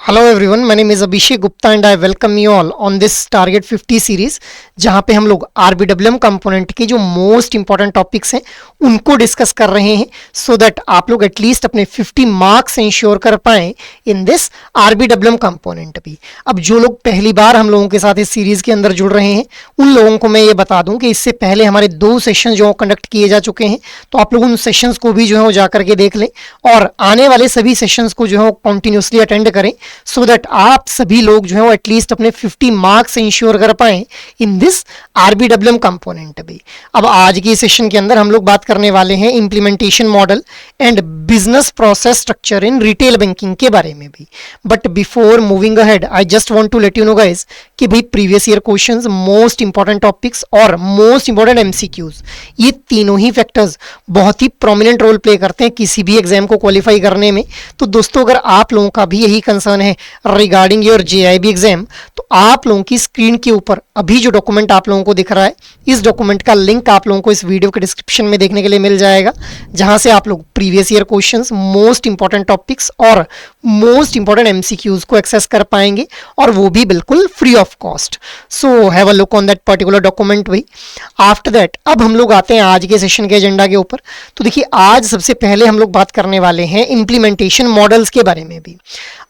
Hello everyone, my name is Abhishek Gupta and I welcome you all on this target 50 series, जहां पे हम लोग आरबीडब्ल्यूएम component के जो मोस्ट इंपॉर्टेंट टॉपिक्स हैं उनको डिस्कस कर रहे हैं सो दैट आप लोग एटलीस्ट अपने 50 मार्क्स इंश्योर कर पाएं इन दिस आरबीडब्ल्यूएम कंपोनेंट भी। अब जो लोग पहली बार हम लोगों के साथ इस सीरीज के अंदर जुड़ रहे हैं उन लोगों को मैं ये बता दूं कि इससे पहले हमारे 2 सेशन जो कंडक्ट किए जा चुके हैं, तो आप लोग उन सेशंस को भी जो है वो जा करके देख लें और आने वाले सभी सेशंस को जो है वो कंटिन्यूसली अटेंड करें सो दैट आप सभी लोग जो है वो एटलीस्ट अपने 50 मार्क्स इंश्योर कर पाएं इन दिस आरबीडब्ल्यूएम कंपोनेंट भी। अब आज की सेशन के अंदर हम लोग बात करने वाले हैं implementation model and business process structure in retail banking के बारे में भी। But before moving ahead I just want to let you know guys कि भाई previous year questions, most important topics और मोस्ट इंपॉर्टेंट एमसीक्यूज, ये तीनों ही फैक्टर्स बहुत ही प्रोमिनेंट रोल प्ले करते हैं किसी भी एग्जाम को क्वालिफाई करने में। तो दोस्तों, अगर आप लोगों का भी यही कंसर्न है रिगार्डिंग योर जेआईबी एग्जाम, तो आप लोगों की स्क्रीन के ऊपर अभी जो डॉक्यूमेंट आप लोगों को दिख रहा है, इस डॉक्यूमेंट का लिंक आप लोगों को इस वीडियो के डिस्क्रिप्शन में देखने के लिए मिल जाएगा, जहां से आप लोग previous year questions, most important topics और मोस्ट इंपॉर्टेंट एमसीक्यूज को एक्सेस कर पाएंगे, और वो भी बिल्कुल free of cost. So have a look on that particular document भी। आफ्टर दैट अब हम लोग आते हैं आज के सेशन के एजेंडा के ऊपर। तो देखिए, आज सबसे पहले हम लोग बात करने वाले हैं इंप्लीमेंटेशन मॉडल्स के बारे में भी।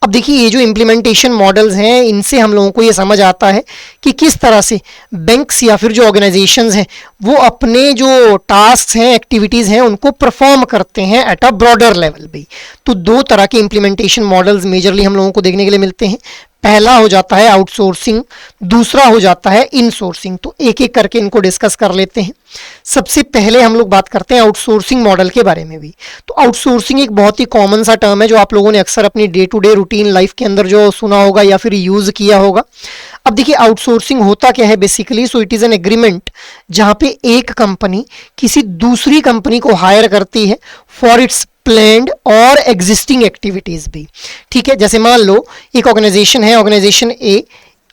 अब देखिए, ये जो इंप्लीमेंटेशन मॉडल्स हैं, इनसे हम लोगों को ये समझ आता है कि किस तरह से बैंक्स या फिर जो ऑर्गेनाइजेशंस हैं वो अपने जो टास्क हैं, एक्टिविटीज़ हैं, उनको परफॉर्म करते हैं एट अ ब्रॉडर लेवल भी। तो 2 तरह के इंप्लीमेंटेशन मॉडल्स मेजरली हम लोगों को देखने के लिए मिलते हैं। पहला हो जाता है आउटसोर्सिंग, दूसरा हो जाता है इनसोर्सिंग। तो एक एक करके इनको डिस्कस कर लेते हैं। सबसे पहले हम लोग बात करते हैं आउटसोर्सिंग मॉडल के बारे में भी। तो आउटसोर्सिंग एक बहुत ही कॉमन सा टर्म है जो आप लोगों ने अक्सर अपनी day to day routine life के अंदर जो सुना होगा या फिर यूज किया होगा। अब देखिए, आउटसोर्सिंग होता क्या है basically. So it is an agreement जहां पे एक कंपनी किसी दूसरी कंपनी को हायर करती है फॉर इट्स प्लान्ड और एग्जिस्टिंग एक्टिविटीज भी। ठीक है, जैसे मान लो एक ऑर्गेनाइजेशन है,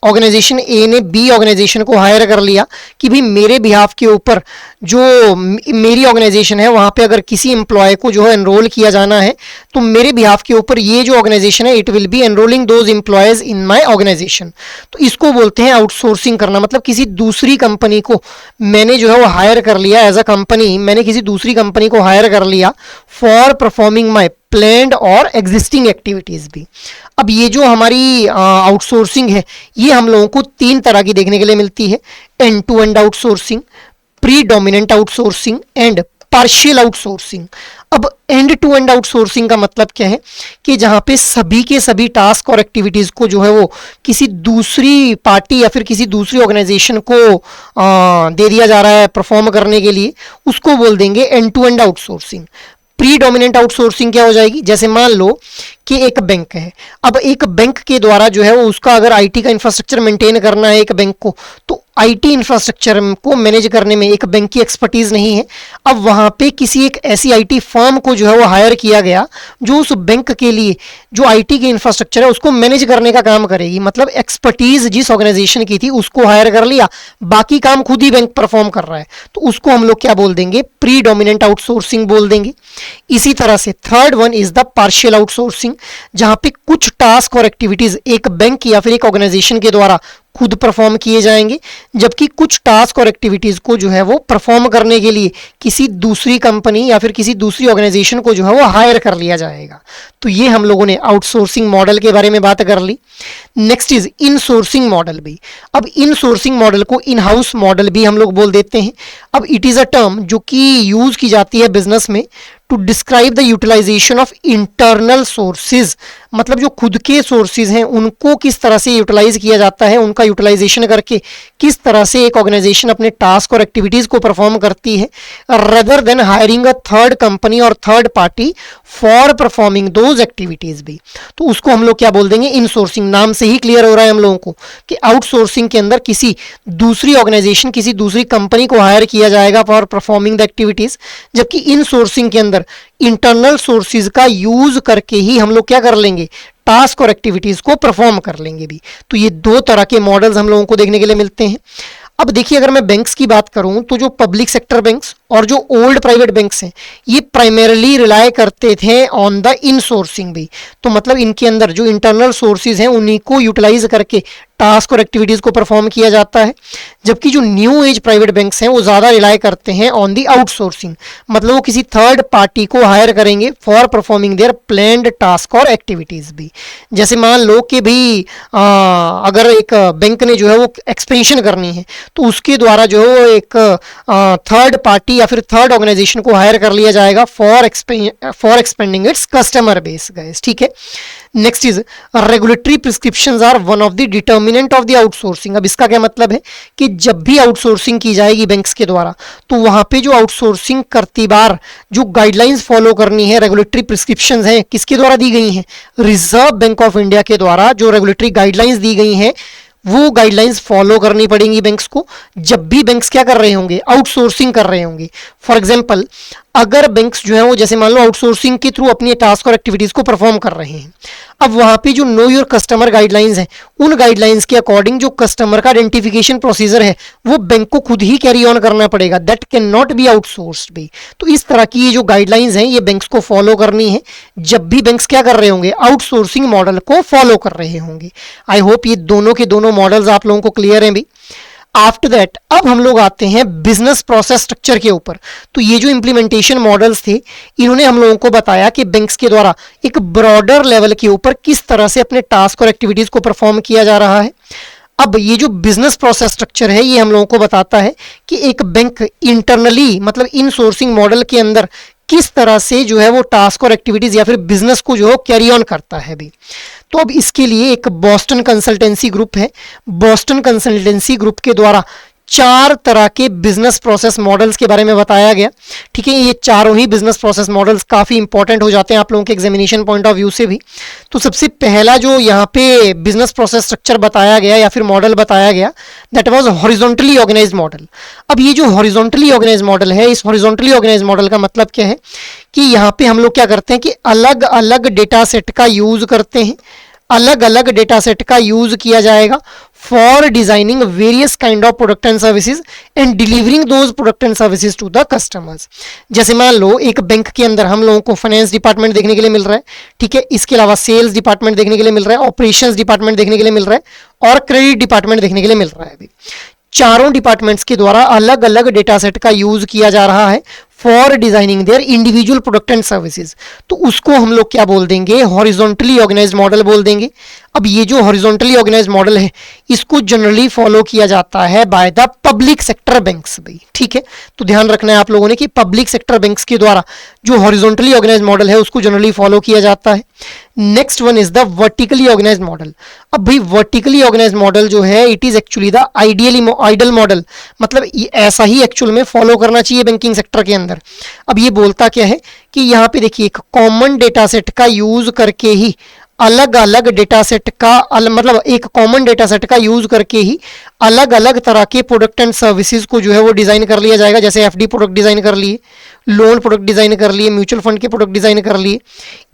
ऑर्गेनाइजेशन ए ने बी ऑर्गेनाइजेशन को हायर कर लिया कि भाई मेरे बिहाफ के ऊपर जो मेरी ऑर्गेनाइजेशन है वहाँ पे अगर किसी एम्प्लॉय को जो है एनरोल किया जाना है, तो मेरे बिहाफ के ऊपर ये जो ऑर्गेनाइजेशन है it will be enrolling those employees in my organisation. तो इसको बोलते हैं आउटसोर्सिंग करना। मतलब किसी दूसरी कंपनी को मैंने जो है वो हायर कर लिया एज अ कंपनी, मैंने किसी दूसरी कंपनी को हायर कर लिया फॉर परफॉर्मिंग माई प्लान्ड और एग्जिस्टिंग एक्टिविटीज भी। अब ये जो हमारी आउटसोर्सिंग है, ये हम लोगों को 3 तरह की देखने के लिए मिलती है। End to end outsourcing, predominant outsourcing and partial outsourcing. अब एंड टू एंड आउटसोर्सिंग का मतलब क्या है कि जहां पे सभी के सभी टास्क और एक्टिविटीज को जो है वो किसी दूसरी पार्टी या फिर किसी दूसरी ऑर्गेनाइजेशन को दे दिया जा रहा है परफॉर्म करने के लिए, उसको बोल देंगे end to end outsourcing. Predominant outsourcing क्या हो जाएगी, जैसे मान लो कि एक बैंक है। अब एक बैंक के द्वारा जो है वो उसका अगर आईटी का इंफ्रास्ट्रक्चर मेंटेन करना है एक बैंक को, तो आईटी इंफ्रास्ट्रक्चर को मैनेज करने में एक बैंक की एक्सपर्टीज नहीं है। अब वहां पे किसी एक ऐसी आईटी फर्म को जो है वो हायर किया गया जो उस बैंक के लिए जो आईटी के इंफ्रास्ट्रक्चर है उसको मैनेज करने का काम करेगी। मतलब एक्सपर्टीज जिस ऑर्गेनाइजेशन की थी उसको हायर कर लिया, बाकी काम खुद ही बैंक परफॉर्म कर रहा है, तो उसको हम लोग क्या बोल देंगे, प्रीडोमिनेंट आउटसोर्सिंग बोल देंगे। इसी तरह से third one is the partial outsourcing, जहां पे कुछ टास्क और एक्टिविटीज एक बैंक या फिर एक ऑर्गेनाइजेशन के द्वारा खुद परफॉर्म किए जाएंगे, जबकि कुछ टास्क और एक्टिविटीज को जो है वो परफॉर्म करने के लिए किसी दूसरी कंपनी या फिर किसी दूसरी ऑर्गेनाइजेशन को जो है वो हायर कर लिया जाएगा। तो ये हम लोगों ने आउटसोर्सिंग मॉडल के बारे में बात कर ली। नेक्स्ट इज इनसोर्सिंग मॉडल भी। अब इनसोर्सिंग मॉडल को इन हाउस मॉडल भी हम लोग बोल देते हैं। अब इट इज अ टर्म जो कि यूज की जाती है बिजनेस में to describe the utilisation of internal sources. मतलब जो खुद के सोर्सेज हैं उनको किस तरह से यूटिलाइज किया जाता है, उनका यूटिलाइजेशन करके किस तरह से एक ऑर्गेनाइजेशन अपने टास्क और एक्टिविटीज को परफॉर्म करती है, rather than hiring a third company और third party for performing those activities भी। तो उसको हम लोग क्या बोल देंगे, इनसोर्सिंग। नाम से ही क्लियर हो रहा है हम लोगों को कि आउटसोर्सिंग के अंदर किसी दूसरी ऑर्गेनाइजेशन, किसी दूसरी कंपनी को हायर किया जाएगा फॉर परफॉर्मिंग द एक्टिविटीज, जबकि इनसोर्सिंग के अंदर इंटरनल सोर्सेज का यूज करके ही हम लोग क्या कर लेंगे, टास्क और एक्टिविटीज को परफॉर्म कर लेंगे भी। तो ये 2 तरह के मॉडल्स हम लोगों को देखने के लिए मिलते हैं। अब देखिए, अगर मैं बैंक्स की बात करूं तो जो पब्लिक सेक्टर बैंक्स और जो ओल्ड प्राइवेट बैंक्स हैं, ये प्राइमरीली रिलाय करते थे ऑन द इनसोर्सिंग भी। तो मतलब इनके अंदर जो इंटरनल सोर्सेज हैं उन्हीं को यूटिलाइज करके टास्क और एक्टिविटीज को परफॉर्म किया जाता है। जबकि जो न्यू एज प्राइवेट बैंक्स हैं वो ज़्यादा रिलाय करते हैं ऑन दी आउटसोर्सिंग, मतलब वो किसी थर्ड पार्टी को हायर करेंगे for performing their planned task और एक्टिविटीज भी। जैसे मान लो कि भाई अगर एक बैंक ने जो है वो एक्सपेंशन करनी है तो उसके द्वारा जो है एक थर्ड पार्टी या फिर थर्ड ऑर्गेनाइजेशन को हायर कर लिया जाएगा for expending its customer base guys, ठीक है। Next is regulatory prescriptions are one of the determinant of the outsourcing. अब इसका क्या मतलब है कि जब भी आउटसोर्सिंग की जाएगी बैंक्स के द्वारा तो वहां पे जो आउटसोर्सिंग करती बार जो गाइडलाइंस फॉलो करनी है, रेगुलेटरी प्रिस्क्रिप्शंस हैं, किसके द्वारा दी गई हैं? रिजर्व बैंक ऑफ इंडिया के द्वारा जो रेगुलेटरी गाइडलाइंस दी गई हैं वो गाइडलाइंस फॉलो करनी पड़ेंगी बैंक्स को, जब भी बैंक्स क्या कर रहे होंगे? आउटसोर्सिंग कर रहे होंगे। फॉर एग्जांपल, अगर बैंक्स जो है वो जैसे मान लो आउटसोर्सिंग के थ्रू अपनी टास्क और एक्टिविटीज को परफॉर्म कर रहे हैं, अब वहां पे जो नो योर कस्टमर गाइडलाइंस हैं, उन गाइडलाइंस के अकॉर्डिंग जो कस्टमर का आइडेंटिफिकेशन प्रोसीजर है वो बैंक को खुद ही कैरी ऑन करना पड़ेगा, that can not be outsourced भी। तो इस तरह की ये जो गाइडलाइंस हैं ये बैंक्स को फॉलो करनी है जब भी बैंक्स क्या कर रहे होंगे? आउटसोर्सिंग मॉडल को फॉलो कर रहे होंगे। आई होप ये दोनों के दोनों मॉडल्स आप लोगों को क्लियर हैं भी। आफ्टर दैट अब हम लोग आते हैं बिजनेस प्रोसेस स्ट्रक्चर के ऊपर। तो ये जो इंप्लीमेंटेशन मॉडल्स थे इन्होंने हम लोगों को बताया कि बैंक्स के द्वारा एक ब्रॉडर लेवल के ऊपर किस तरह से अपने टास्क और एक्टिविटीज को परफॉर्म किया जा रहा है। अब ये जो बिजनेस प्रोसेस स्ट्रक्चर है ये हम लोगों को बताता है कि एक बैंक इंटरनली मतलब इन सोर्सिंग मॉडल के अंदर किस तरह से जो है वो टास्क और एक्टिविटीज या फिर बिजनेस को जो है कैरी ऑन करता है भी। तो अब इसके लिए एक बॉस्टन कंसल्टेंसी ग्रुप है, बॉस्टन कंसल्टेंसी ग्रुप के द्वारा 4 तरह के बिजनेस प्रोसेस मॉडल्स के बारे में बताया गया, ठीक है। ये चारों ही बिजनेस प्रोसेस मॉडल्स काफ़ी इंपॉर्टेंट हो जाते हैं आप लोगों के एग्जामिनेशन पॉइंट ऑफ व्यू से भी। तो सबसे पहला जो यहाँ पे बिजनेस प्रोसेस स्ट्रक्चर बताया गया या फिर मॉडल बताया गया, that was horizontally organised model. अब ये जो हॉरिजॉन्टली ऑर्गेनाइज्ड मॉडल है, इस हॉरिजॉन्टली ऑर्गेनाइज्ड मॉडल का मतलब क्या है कि यहाँ पे हम लोग क्या करते हैं कि अलग अलग डेटा सेट का यूज करते हैं, अलग अलग डेटा सेट का यूज किया जाएगा for designing various kind of product and services and delivering those product and services to the customers. जैसे मान लो एक बैंक के अंदर हम लोगों को फाइनेंस डिपार्टमेंट देखने के लिए मिल रहा है, ठीक है, इसके अलावा सेल्स डिपार्टमेंट देखने के लिए मिल रहा है, ऑपरेशंस डिपार्टमेंट देखने के लिए मिल रहा है और क्रेडिट डिपार्टमेंट देखने के लिए मिल रहा है। अभी चारों डिपार्टमेंट्स के द्वारा अलग अलग डेटा सेट का यूज किया जा रहा है for designing their individual product and services. तो उसको हम लोग क्या बोल देंगे? हॉरिजॉन्टली ऑर्गेनाइज्ड मॉडल बोल देंगे। अब ये जो हॉरिजॉन्टली ऑर्गेनाइज्ड मॉडल है इसको जनरली फॉलो किया जाता है by the public sector banks भी, ठीक है। तो ध्यान रखना है आप लोगों ने कि पब्लिक सेक्टर बैंक्स के द्वारा जो हॉरिजॉन्टली ऑर्गेनाइज्ड मॉडल है उसको जनरली फॉलो किया जाता है। Next one is the vertically organised model. अब भाई वर्टिकली ऑर्गेनाइज्ड मॉडल जो है it is actually the ideal model, मतलब ऐसा ही एक्चुअल में फॉलो करना चाहिए बैंकिंग सेक्टर के अंदर। अब ये बोलता क्या है कि यहाँ पे देखिए एक कॉमन डेटा सेट का यूज करके ही अलग अलग डेटा सेट का मतलब एक कॉमन डेटा सेट का यूज करके ही अलग अलग तरह के प्रोडक्ट एंड सर्विसेज को जो है वो डिजाइन कर लिया जाएगा। जैसे एफडी प्रोडक्ट डिजाइन कर लिए, लोन प्रोडक्ट डिजाइन कर लिए, म्यूचुअल फंड के प्रोडक्ट डिजाइन कर लिए,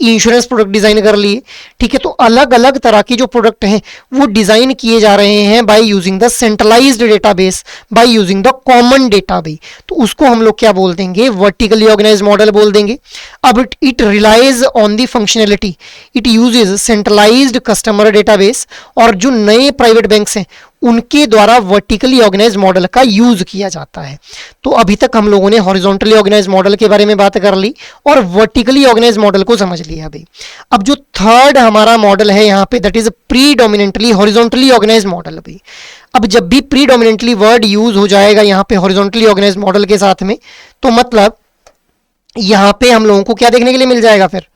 इंश्योरेंस प्रोडक्ट डिजाइन कर लिए, ठीक है। तो अलग अलग तरह के जो प्रोडक्ट हैं वो डिजाइन किए जा रहे हैं by using the centralised database, by using the common data भी। तो उसको हम लोग क्या बोल देंगे? वर्टिकली ऑर्गेनाइज्ड मॉडल बोल देंगे। अब it relies on the functionality, it uses centralised customer database, और जो नए प्राइवेट बैंक्स हैं उनके द्वारा वर्टिकली ऑर्गेनाइज्ड मॉडल का यूज किया जाता है। तो अभी तक हम लोगों ने हॉरिजॉन्टली ऑर्गेनाइज्ड मॉडल के बारे में बात कर ली और वर्टिकली ऑर्गेनाइज्ड मॉडल को समझ लिया अभी। अब जो थर्ड हमारा मॉडल है यहाँ पे that is predominantly horizontally organised model अभी। अब जब भी प्रीडोमिनेंटली वर्ड यूज हो जाएगा यहाँ पे हॉरिजॉन्टली ऑर्गेनाइज्ड मॉडल के साथ में, तो मतलब यहाँ पे हम लोगों को क्या देखने के लिए मिल जाएगा? फिर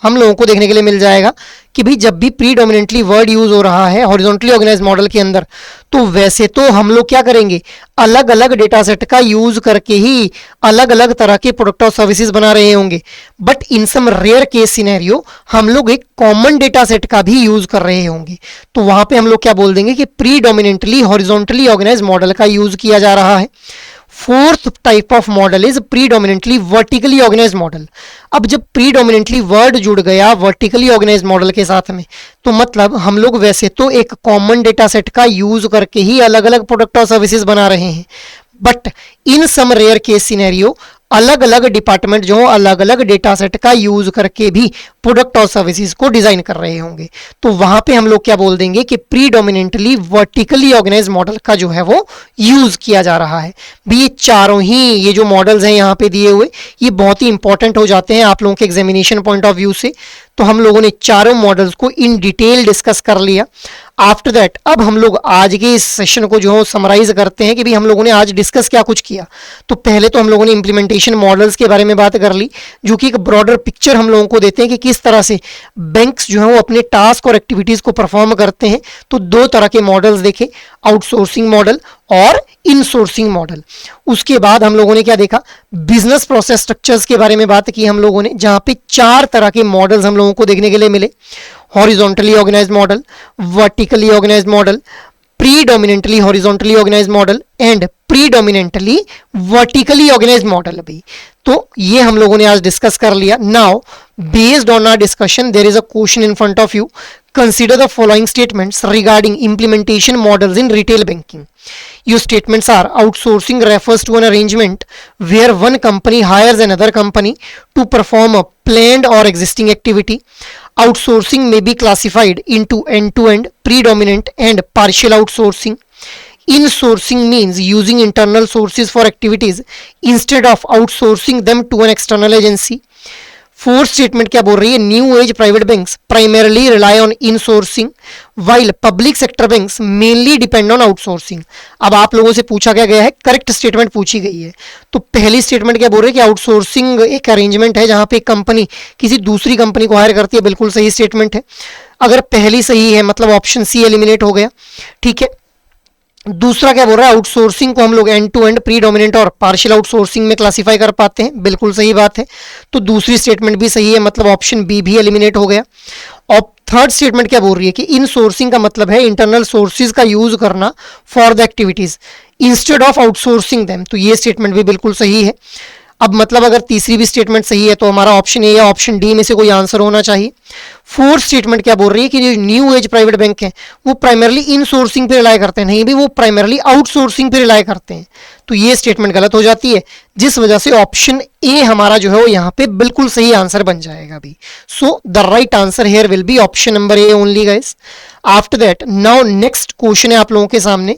हम लोगों को देखने के लिए मिल जाएगा कि भाई जब भी प्रीडोमिनेंटली वर्ड यूज हो रहा है हॉरिजॉन्टली ऑर्गेनाइज्ड मॉडल के अंदर, तो वैसे तो हम लोग क्या करेंगे? अलग अलग डेटा सेट का यूज करके ही अलग अलग तरह के प्रोडक्ट और सर्विसेज बना रहे होंगे, but in some rare case scenario हम लोग एक कॉमन डेटा सेट का भी यूज कर रहे होंगे। तो वहां पे हम लोग क्या बोल देंगे कि प्रीडोमिनेंटली हॉरिजॉन्टली ऑर्गेनाइज्ड मॉडल का यूज किया जा रहा है। Fourth type of model is predominantly vertically organised model. अब जब प्रीडोमिनेंटली वर्ड जुड़ गया वर्टिकली ऑर्गेनाइज्ड मॉडल के साथ में, तो मतलब हम लोग वैसे तो एक कॉमन डेटा सेट का यूज करके ही अलग अलग प्रोडक्ट और सर्विसेज बना रहे हैं, but in some rare case scenario अलग अलग डिपार्टमेंट जो अलग अलग डेटा सेट का यूज करके भी प्रोडक्ट और सर्विसेज को डिजाइन कर रहे होंगे, तो वहां पे हम लोग क्या बोल देंगे कि प्रीडोमिनेंटली वर्टिकली ऑर्गेनाइज्ड मॉडल का जो है वो यूज किया जा रहा है। भी ये चारों ही ये जो मॉडल्स हैं यहाँ पे दिए हुए, ये बहुत ही इंपॉर्टेंट हो जाते हैं आप लोगों के एग्जामिनेशन पॉइंट ऑफ व्यू से। तो हम लोगों ने चारों मॉडल्स को इन डिटेल डिस्कस कर लिया। आफ्टर दैट अब हम लोग आज के इस सेशन को जो समराइज करते हैं कि भाई हम लोगों ने आज डिस्कस क्या कुछ किया। तो पहले तो हम लोगों ने इंप्लीमेंटेशन मॉडल्स के बारे में बात कर ली, जो कि एक ब्रॉडर पिक्चर हम लोगों को देते हैं कि किस तरह से बैंक्स जो है वो अपने टास्क और एक्टिविटीज को परफॉर्म करते हैं। तो दो तरह के मॉडल्स देखे, आउटसोर्सिंग मॉडल और इनसोर्सिंग मॉडल। उसके बाद हम लोगों ने क्या देखा, बिजनेस प्रोसेस स्ट्रक्चर्स के बारे में बात की हम लोगों ने, जहां पे चार तरह के मॉडल्स हम लोगों को देखने के लिए मिले। Horizontally organised model, vertically organised model, predominantly horizontally organised model and predominantly vertically organised model भी। तो ये हम लोगों ने आज डिस्कस कर लिया। Now based on our discussion there is a question in front of you. Consider the following statements regarding implementation models in retail banking. Your statements are: outsourcing refers to an arrangement where one company hires another company to perform a planned or existing activity. Outsourcing may be classified into end-to-end, predominant and partial outsourcing. Insourcing means using internal sources for activities instead of outsourcing them to an external agency. Fourth statement क्या बोल रही है, new age private banks primarily rely on insourcing while public sector banks mainly depend on outsourcing. अब आप लोगों से पूछा क्या गया है, करेक्ट स्टेटमेंट पूछी गई है। तो पहली स्टेटमेंट क्या बोल रही है कि आउटसोर्सिंग एक अरेंजमेंट है जहां पे एक कंपनी किसी दूसरी कंपनी को हायर करती है, बिल्कुल सही स्टेटमेंट है। अगर पहली सही है मतलब ऑप्शन सी एलिमिनेट हो गया, ठीक है। दूसरा क्या बोल रहा है, आउटसोर्सिंग को हम लोग एंड टू एंड, प्रीडोमिनेंट और पार्शियल आउटसोर्सिंग में क्लासिफाई कर पाते हैं, बिल्कुल सही बात है। तो दूसरी स्टेटमेंट भी सही है, मतलब ऑप्शन बी भी एलिमिनेट हो गया। और थर्ड स्टेटमेंट क्या बोल रही है कि इन सोर्सिंग का मतलब है इंटरनल सोर्सेज का यूज करना for the activities instead of outsourcing them. तो ये स्टेटमेंट भी बिल्कुल सही है। अब मतलब अगर तीसरी भी स्टेटमेंट सही है तो हमारा ऑप्शन ए या ऑप्शन डी में से कोई आंसर होना चाहिए। फोर्थ स्टेटमेंट क्या बोल रही है कि जो न्यू एज प्राइवेट बैंक है वो प्राइमरली इन सोर्सिंग पे रिलाई करते हैं, नहीं भी वो प्राइमरली आउटसोर्सिंग पे रिलाई करते हैं। तो ये स्टेटमेंट गलत हो जाती है, जिस वजह से ऑप्शन ए हमारा जो है वो यहाँ पे बिल्कुल सही आंसर बन जाएगा भी। So the right answer here will be option number A only guys. After that now next question है आप लोगों के सामने,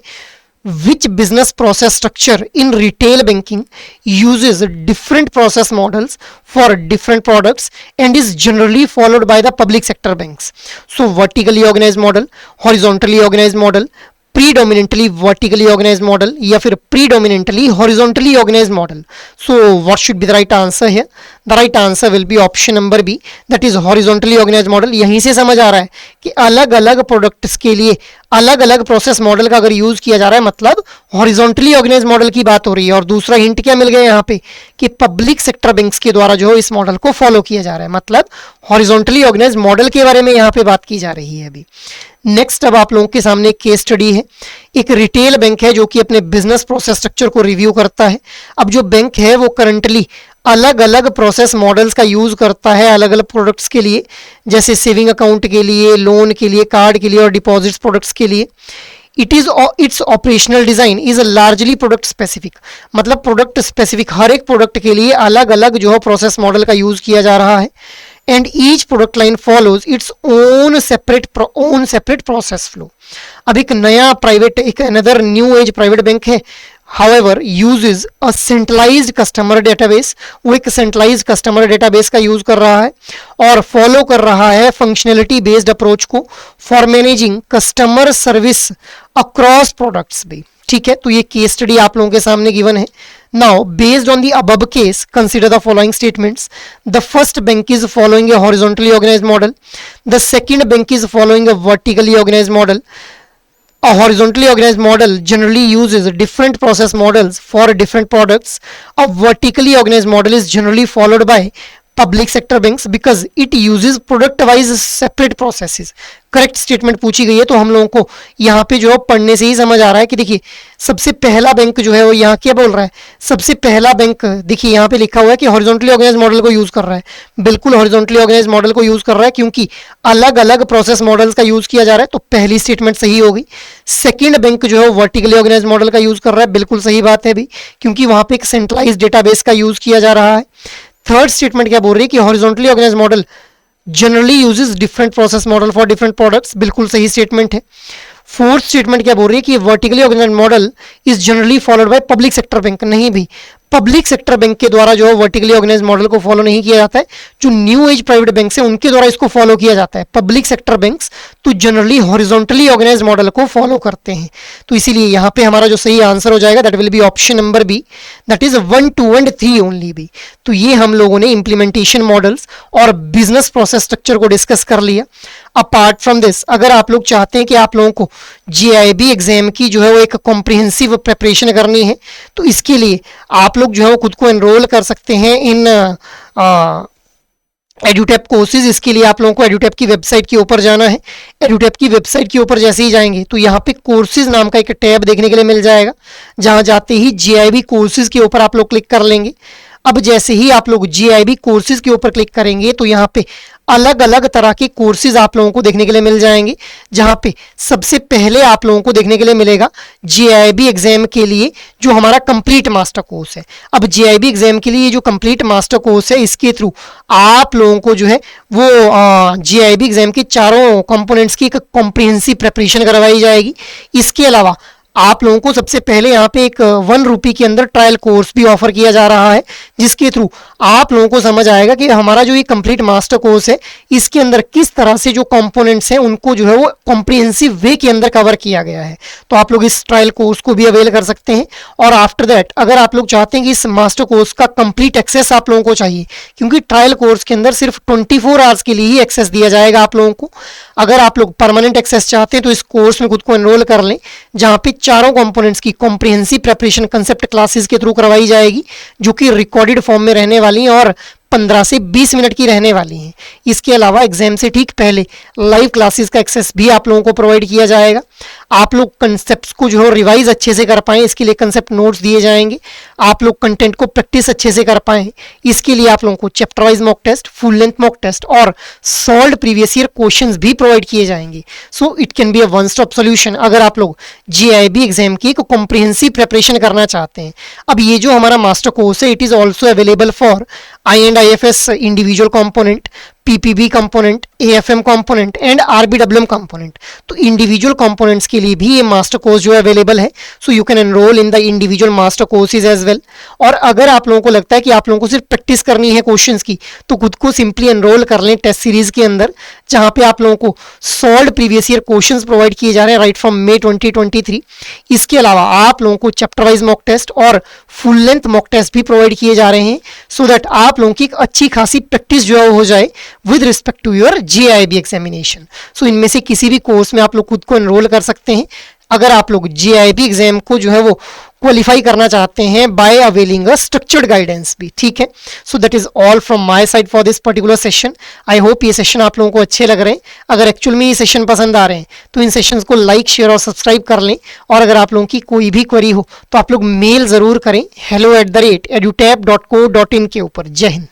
which business process structure in retail banking uses different process models for different products and is generally followed by the public sector banks? So vertically organized model, horizontally organized model, predominantly vertically organized model या फिर predominantly horizontally organized model. So what should be the right answer here? The right answer will be option number B, that is horizontally organized model. यहीं से समझ आ रहा है कि अलग अलग प्रोडक्ट्स के लिए अलग अलग प्रोसेस मॉडल का अगर यूज किया जा रहा है मतलब हॉरिजॉन्टली ऑर्गेनाइज्ड मॉडल की बात हो रही है। और दूसरा हिंट क्या मिल गया यहाँ पे कि पब्लिक सेक्टर बैंक्स के द्वारा जो इस मॉडल को फॉलो किया जा रहा है, मतलब हॉरिजॉन्टली ऑर्गेनाइज्ड मॉडल के बारे में यहाँ पे बात की जा रही है अभी। नेक्स्ट अब आप लोगों के सामने एक केस स्टडी है। एक रिटेल बैंक है जो कि अपने बिजनेस प्रोसेस स्ट्रक्चर को रिव्यू करता है। अब जो बैंक है वो करंटली अलग अलग प्रोसेस मॉडल्स का यूज करता है अलग अलग प्रोडक्ट्स के लिए, जैसे सेविंग अकाउंट के लिए, लोन के लिए, कार्ड के लिए और डिपॉजिट्स प्रोडक्ट्स के लिए। It's operational design is largely product specific, मतलब प्रोडक्ट स्पेसिफिक, हर एक प्रोडक्ट के लिए अलग अलग जो है प्रोसेस मॉडल का यूज किया जा रहा है। And each product line follows its own separate process flow. अब एक नया प्राइवेट, एक another new age private bank है, however uses a centralized customer database, वो एक centralized customer database का यूज कर रहा है और फॉलो कर रहा है फंक्शनलिटी बेस्ड अप्रोच को for managing customer service across products भी। ठीक है, तो ये केस स्टडी आप लोगों के सामने गिवन है। Now based on the above case consider the following statements. The first bank is following a horizontally organized model, the second bank is following a vertically organized model. A horizontally organized model generally uses different process models for different products. A vertically organized model is generally followed by public sector banks because it uses product wise separate processes. Correct statement पूछी गई है, तो हम लोगों को यहाँ पे जो पढ़ने से ही समझ आ रहा है कि देखिए सबसे पहला बैंक जो है वो यहाँ क्या बोल रहा है, सबसे पहला बैंक देखिए यहाँ पे लिखा हुआ है कि हॉरिजॉन्टली ऑर्गेनाइज्ड मॉडल को यूज कर रहा है। बिल्कुल हॉरिजॉन्टली ऑर्गेनाइज्ड मॉडल को यूज कर रहा है क्योंकि अलग अलग प्रोसेस मॉडल्स का यूज किया जा रहा है, तो पहली स्टेटमेंट सही होगी। सेकंड बैंक जो है वर्टिकली ऑर्गेनाइज्ड मॉडल का यूज कर रहा है, बिल्कुल सही बात है भी, क्योंकि वहां पे एक सेंट्रलाइज्ड डेटाबेस का यूज किया जा रहा है। थर्ड स्टेटमेंट क्या बोल रही है कि horizontally organised model generally uses different process model for different products, बिल्कुल सही स्टेटमेंट है। फोर्थ स्टेटमेंट क्या बोल रही है कि vertically organised model is generally followed by public sector bank, नहीं भी, पब्लिक सेक्टर बैंक के द्वारा जो है वर्टिकली ऑर्गेनाइज्ड मॉडल को फॉलो नहीं किया जाता है, जो न्यू एज प्राइवेट बैंक है उनके द्वारा इसको फॉलो किया जाता है। पब्लिक सेक्टर बैंक्स तो जनरली हॉरिजॉन्टली ऑर्गेनाइज्ड मॉडल को फॉलो करते हैं, तो इसीलिए यहाँ पे हमारा जो सही आंसर हो जाएगा that will be option number B, that is 1, 2 and 3 only B. तो ये हम लोगों ने इंप्लीमेंटेशन मॉडल्स और बिजनेस प्रोसेस स्ट्रक्चर को डिस्कस कर लिया। अपार्ट फ्रॉम दिस, अगर आप लोग चाहते हैं कि आप लोगों को GIB एग्जाम की जो है वो एक कॉम्प्रिहेंसिव प्रिपरेशन करनी है, तो इसके लिए आप लोग जो है वो खुद को एनरोल कर सकते हैं इन एडुटेप कोर्सेज। इसके लिए आप लोगों को एडुटेप की वेबसाइट के ऊपर जाना है। एडुटेप की वेबसाइट के ऊपर जैसे ही जाएंगे तो यहाँ पे कोर्सेज नाम का एक टैब देखने के लिए मिल जाएगा, जहाँ जाते ही GIB कोर्सेज के ऊपर आप लोग क्लिक कर लेंगे। अब जैसे ही आप लोग GIB कोर्सेज के ऊपर क्लिक करेंगे तो यहाँ पे अलग अलग तरह के कोर्सेज आप लोगों को देखने के लिए मिल जाएंगे, जहाँ पे सबसे पहले आप लोगों को देखने के लिए मिलेगा GIB एग्जाम के लिए जो हमारा कंप्लीट मास्टर कोर्स है। अब GIB एग्जाम के लिए जो कंप्लीट मास्टर कोर्स है, इसके थ्रू आप लोगों को जो है वो GIB एग्जाम के चारों कंपोनेंट्स की एक कॉम्प्रिहेंसिव प्रिपरेशन करवाई जाएगी। इसके अलावा आप लोगों को सबसे पहले यहाँ पे एक 1 रुपये के अंदर ट्रायल कोर्स भी ऑफर किया जा रहा है, जिसके थ्रू आप लोगों को समझ आएगा कि हमारा जो ये कंप्लीट मास्टर कोर्स है इसके अंदर किस तरह से जो कंपोनेंट्स हैं उनको जो है वो कॉम्प्रिहेंसिव वे के अंदर कवर किया गया है। तो आप लोग इस ट्रायल कोर्स को भी अवेल कर सकते हैं। और आफ्टर दैट अगर आप लोग चाहते हैं कि इस मास्टर कोर्स का कंप्लीट एक्सेस आप लोगों को चाहिए, क्योंकि ट्रायल कोर्स के अंदर सिर्फ 24 आवर्स के लिए ही एक्सेस दिया जाएगा आप लोगों को। अगर आप लोग परमानेंट एक्सेस चाहते हैं तो इस कोर्स में खुद को एनरोल कर लें, जहाँ पे चारों कंपोनेंट्स की कॉम्प्रिहेंसिव प्रिपरेशन कंसेप्ट क्लासेस के थ्रू करवाई जाएगी, जो कि रिकॉर्डेड फॉर्म में रहने वाली हैं और 15 से 20 मिनट की रहने वाली हैं। इसके अलावा एग्जाम से ठीक पहले लाइव क्लासेस का एक्सेस भी आप लोगों को प्रोवाइड किया जाएगा। आप लोग कंसेप्ट्स को जो है रिवाइज अच्छे से कर पाएँ, इसके लिए कंसेप्ट नोट्स दिए जाएंगे। आप लोग कंटेंट को प्रैक्टिस अच्छे से कर पाएँ, इसके लिए आप लोगों को chapter wise mock test, full length mock test और सॉल्व्ड प्रीवियस ईयर क्वेश्चंस भी प्रोवाइड किए जाएंगे। So it can be a one stop solution अगर आप लोग GIB एग्जाम की एक कॉम्प्रिहेंसिव प्रिपरेशन करना चाहते हैं। अब ये जो हमारा मास्टर कोर्स है, it is also available for I&IFS individual component, PPB component, AFM component and RBWM component. तो इंडिविजुअल कंपोनेंट्स के लिए भी ये मास्टर कोर्स जो अवेलेबल है, so you can enrol in the individual master courses as well. और अगर आप लोगों को लगता है कि आप लोगों को सिर्फ प्रैक्टिस करनी है क्वेश्चंस की, तो खुद को सिंपली एनरोल कर लें टेस्ट सीरीज के अंदर, जहाँ पे आप लोगों को solved previous year questions provide किए जा रहे हैं राइट फ्रॉम May 2023। इसके अलावा आप लोगों को चैप्टर वाइज मॉक टेस्ट और फुल लेंथ मॉक टेस्ट भी प्रोवाइड किए जा रहे हैं, सो दैट आप लोगों की एक अच्छी खासी प्रैक्टिस जो है हो जाए with respect to your GIB examination. So इनमें से किसी भी कोर्स में आप लोग खुद को एनरोल कर सकते हैं अगर आप लोग GIB एग्जाम को जो है वो क्वालिफाई करना चाहते हैं by availing a structured guidance भी, ठीक है। So that is all from my side for this particular session. I hope ये सेशन आप लोगों को अच्छे लग रहे हैं। अगर एक्चुअल में ये सेशन पसंद आ रहे हैं तो इन सेशंस को लाइक, शेयर और सब्सक्राइब कर लें। और अगर आप लोगों की कोई भी क्वेरी हो तो आप लोग मेल ज़रूर करें hello@edutap.co.in के ऊपर। जय हिंद।